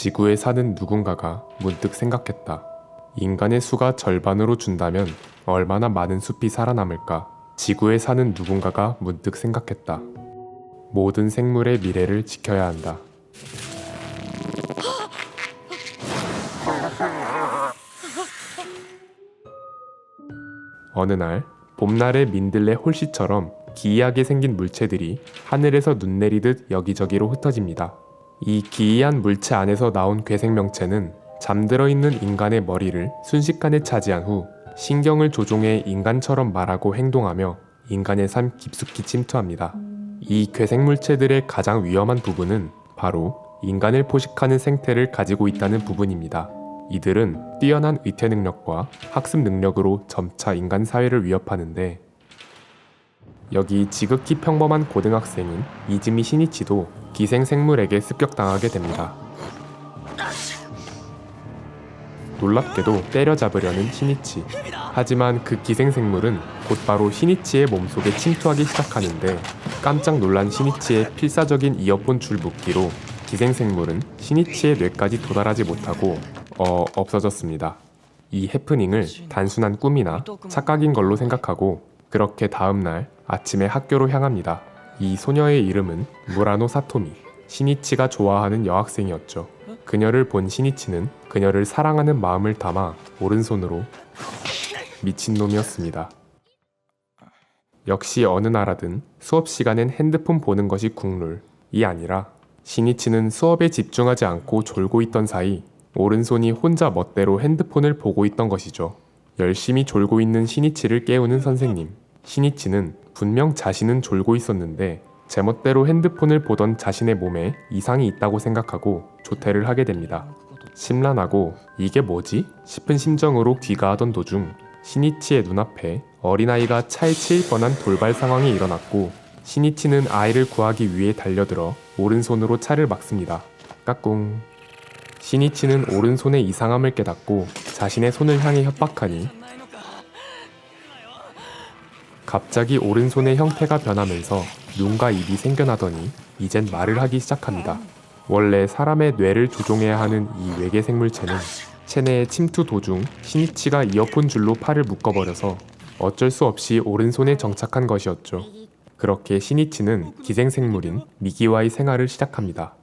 지구에 사는 누군가가 문득 생각했다. 인간의 수가 절반으로 준다면 얼마나 많은 숲이 살아남을까? 지구에 사는 누군가가 문득 생각했다. 모든 생물의 미래를 지켜야 한다. 어느 날, 봄날의 민들레 홀씨처럼 기이하게 생긴 물체들이 하늘에서 눈 내리듯 여기저기로 흩어집니다. 이 기이한 물체 안에서 나온 괴생명체는 잠들어 있는 인간의 머리를 순식간에 차지한 후 신경을 조종해 인간처럼 말하고 행동하며 인간의 삶 깊숙이 침투합니다. 이 괴생물체들의 가장 위험한 부분은 바로 인간을 포식하는 생태를 가지고 있다는 부분입니다. 이들은 뛰어난 의퇴 능력과 학습 능력으로 점차 인간 사회를 위협하는데, 여기 지극히 평범한 고등학생인 이즈미 시니치도 기생생물에게 습격당하게 됩니다. 놀랍게도 때려잡으려는 시니치. 하지만 그 기생생물은 곧바로 시니치의 몸속에 침투하기 시작하는데, 깜짝 놀란 시니치의 필사적인 이어폰 줄 묶기로 기생생물은 시니치의 뇌까지 도달하지 못하고 없어졌습니다. 이 해프닝을 단순한 꿈이나 착각인 걸로 생각하고 그렇게 다음날 아침에 학교로 향합니다. 이 소녀의 이름은 무라노 사토미, 시니치가 좋아하는 여학생이었죠. 그녀를 본 시니치는 그녀를 사랑하는 마음을 담아 오른손으로 미친놈이었습니다. 역시 어느 나라든 수업 시간엔 핸드폰 보는 것이 국룰이 아니라, 시니치는 수업에 집중하지 않고 졸고 있던 사이 오른손이 혼자 멋대로 핸드폰을 보고 있던 것이죠. 열심히 졸고 있는 시니치를 깨우는 선생님. 시니치는 분명 자신은 졸고 있었는데 제멋대로 핸드폰을 보던 자신의 몸에 이상이 있다고 생각하고 조퇴를 하게 됩니다. 심란하고 이게 뭐지? 싶은 심정으로 귀가하던 도중 시니치의 눈앞에 어린아이가 차에 치일 뻔한 돌발 상황이 일어났고, 시니치는 아이를 구하기 위해 달려들어 오른손으로 차를 막습니다. 까꿍. 시니치는 오른손의 이상함을 깨닫고 자신의 손을 향해 협박하니 갑자기 오른손의 형태가 변하면서 눈과 입이 생겨나더니 이젠 말을 하기 시작합니다. 원래 사람의 뇌를 조종해야 하는 이 외계 생물체는 체내에 침투 도중 시니치가 이어폰 줄로 팔을 묶어버려서 어쩔 수 없이 오른손에 정착한 것이었죠. 그렇게 시니치는 기생생물인 미기와의 생활을 시작합니다.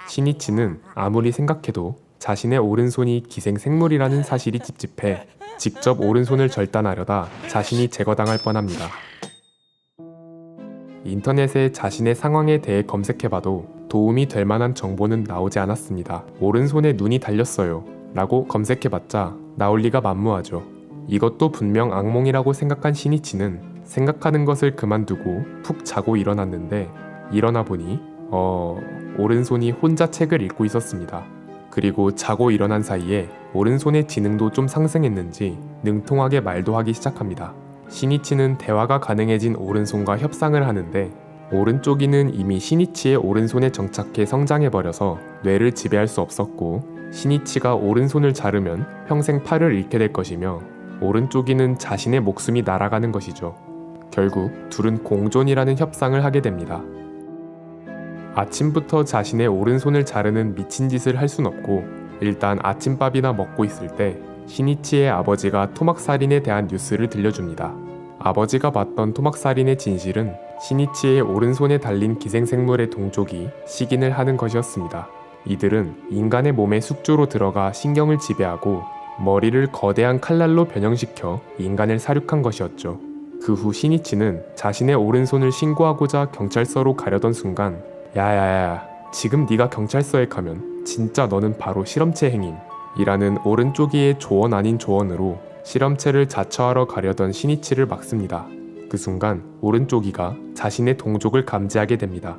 시니치는 아무리 생각해도 자신의 오른손이 기생생물이라는 사실이 찝찝해 직접 오른손을 절단하려다 자신이 제거당할 뻔합니다. 인터넷에 자신의 상황에 대해 검색해봐도 도움이 될 만한 정보는 나오지 않았습니다. 오른손에 눈이 달렸어요 라고 검색해봤자 나올 리가 만무하죠. 이것도 분명 악몽이라고 생각한 시니치는 생각하는 것을 그만두고 푹 자고 일어났는데, 일어나 보니 오른손이 혼자 책을 읽고 있었습니다. 그리고 자고 일어난 사이에 오른손의 지능도 좀 상승했는지 능통하게 말도 하기 시작합니다. 시니치는 대화가 가능해진 오른손과 협상을 하는데, 오른쪽이는 이미 시니치의 오른손에 정착해 성장해버려서 뇌를 지배할 수 없었고, 시니치가 오른손을 자르면 평생 팔을 잃게 될 것이며, 오른쪽이는 자신의 목숨이 날아가는 것이죠. 결국 둘은 공존이라는 협상을 하게 됩니다. 아침부터 자신의 오른손을 자르는 미친 짓을 할 순 없고, 일단 아침밥이나 먹고 있을 때 시니치의 아버지가 토막살인에 대한 뉴스를 들려줍니다. 아버지가 봤던 토막살인의 진실은 시니치의 오른손에 달린 기생생물의 동족이 식인을 하는 것이었습니다. 이들은 인간의 몸의 숙주로 들어가 신경을 지배하고 머리를 거대한 칼날로 변형시켜 인간을 사륙한 것이었죠. 그 후 시니치는 자신의 오른손을 신고하고자 경찰서로 가려던 순간, 야야야, 지금 네가 경찰서에 가면 진짜 너는 바로 실험체 행임 이라는 오른쪽이의 조언 아닌 조언으로 실험체를 자처하러 가려던 시니치를 막습니다. 그 순간 오른쪽이가 자신의 동족을 감지하게 됩니다.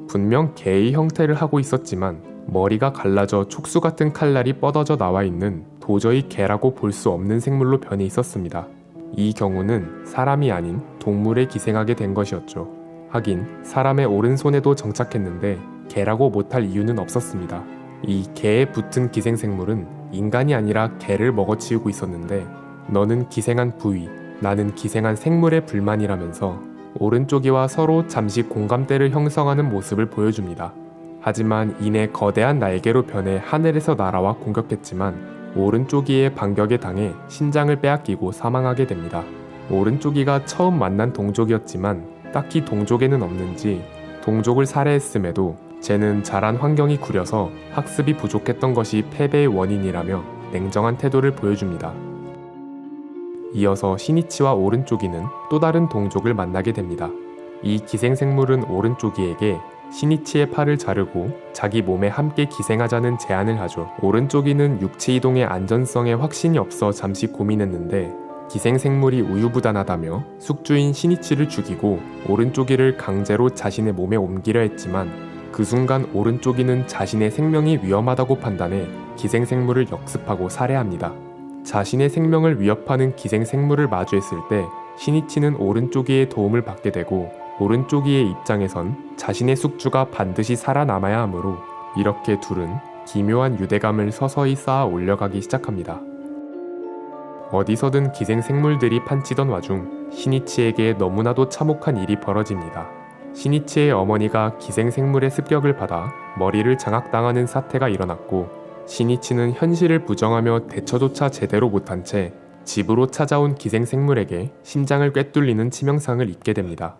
분명 개의 형태를 하고 있었지만 머리가 갈라져 촉수 같은 칼날이 뻗어져 나와 있는 도저히 개라고 볼 수 없는 생물로 변해 있었습니다. 이 경우는 사람이 아닌 동물에 기생하게 된 것이었죠. 하긴 사람의 오른손에도 정착했는데 개라고 못할 이유는 없었습니다. 이 개에 붙은 기생생물은 인간이 아니라 개를 먹어치우고 있었는데, 너는 기생한 부위, 나는 기생한 생물의 불만이라면서 오른쪽이와 서로 잠시 공감대를 형성하는 모습을 보여줍니다. 하지만 이내 거대한 날개로 변해 하늘에서 날아와 공격했지만 오른쪽이의 반격에 당해 심장을 빼앗기고 사망하게 됩니다. 오른쪽이가 처음 만난 동족이었지만 딱히 동족에는 없는지 동족을 살해했음에도 쟤는 자란 환경이 구려서 학습이 부족했던 것이 패배의 원인이라며 냉정한 태도를 보여줍니다. 이어서 시니치와 오른쪽이는 또 다른 동족을 만나게 됩니다. 이 기생생물은 오른쪽이에게 시니치의 팔을 자르고 자기 몸에 함께 기생하자는 제안을 하죠. 오른쪽이는 육체 이동의 안전성에 확신이 없어 잠시 고민했는데 기생생물이 우유부단하다며 숙주인 시니치를 죽이고 오른쪽이를 강제로 자신의 몸에 옮기려 했지만 그 순간 오른쪽이는 자신의 생명이 위험하다고 판단해 기생생물을 역습하고 살해합니다. 자신의 생명을 위협하는 기생생물을 마주했을 때 시니치는 오른쪽이의 도움을 받게 되고 오른쪽이의 입장에선 자신의 숙주가 반드시 살아남아야 하므로 이렇게 둘은 기묘한 유대감을 서서히 쌓아 올려가기 시작합니다. 어디서든 기생생물들이 판치던 와중 시니치에게 너무나도 참혹한 일이 벌어집니다. 시니치의 어머니가 기생생물의 습격을 받아 머리를 장악당하는 사태가 일어났고 시니치는 현실을 부정하며 대처조차 제대로 못한 채 집으로 찾아온 기생생물에게 심장을 꿰뚫리는 치명상을 입게 됩니다.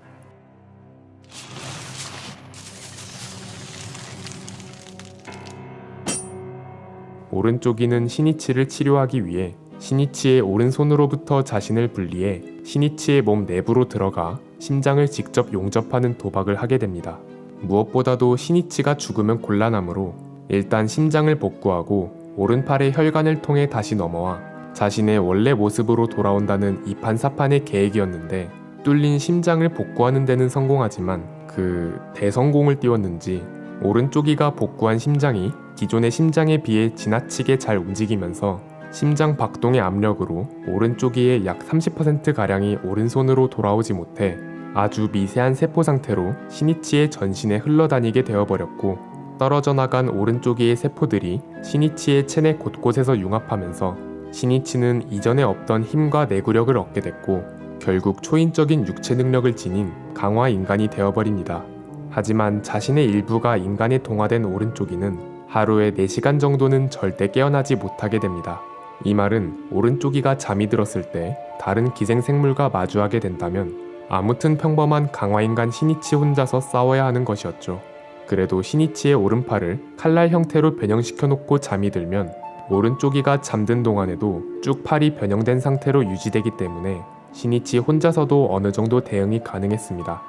오른쪽이는 시니치를 치료하기 위해 시니치의 오른손으로부터 자신을 분리해 시니치의 몸 내부로 들어가 심장을 직접 용접하는 도박을 하게 됩니다. 무엇보다도 시니치가 죽으면 곤란하므로 일단 심장을 복구하고 오른팔의 혈관을 통해 다시 넘어와 자신의 원래 모습으로 돌아온다는 이판사판의 계획이었는데 뚫린 심장을 복구하는 데는 성공하지만 그 대성공을 띄웠는지 오른쪽이가 복구한 심장이 기존의 심장에 비해 지나치게 잘 움직이면서 심장 박동의 압력으로 오른쪽이의 약 30%가량이 오른손으로 돌아오지 못해 아주 미세한 세포 상태로 시니치의 전신에 흘러다니게 되어버렸고 떨어져 나간 오른쪽이의 세포들이 시니치의 체내 곳곳에서 융합하면서 시니치는 이전에 없던 힘과 내구력을 얻게 됐고 결국 초인적인 육체 능력을 지닌 강화 인간이 되어버립니다. 하지만 자신의 일부가 인간에 동화된 오른쪽이는 하루에 4시간 정도는 절대 깨어나지 못하게 됩니다. 이 말은 오른쪽이가 잠이 들었을 때 다른 기생생물과 마주하게 된다면 아무튼 평범한 강화인간 시니치 혼자서 싸워야 하는 것이었죠. 그래도 시니치의 오른팔을 칼날 형태로 변형시켜 놓고 잠이 들면 오른쪽이가 잠든 동안에도 쭉 팔이 변형된 상태로 유지되기 때문에 시니치 혼자서도 어느 정도 대응이 가능했습니다.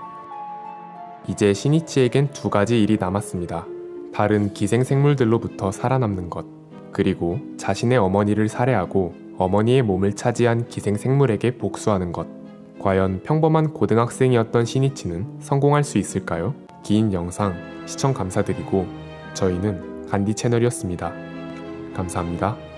이제 시니치에겐 2가지 일이 남았습니다. 다른 기생생물들로부터 살아남는 것, 그리고 자신의 어머니를 살해하고 어머니의 몸을 차지한 기생생물에게 복수하는 것. 과연 평범한 고등학생이었던 시니치는 성공할 수 있을까요? 긴 영상 시청 감사드리고 저희는 간디 채널이었습니다. 감사합니다.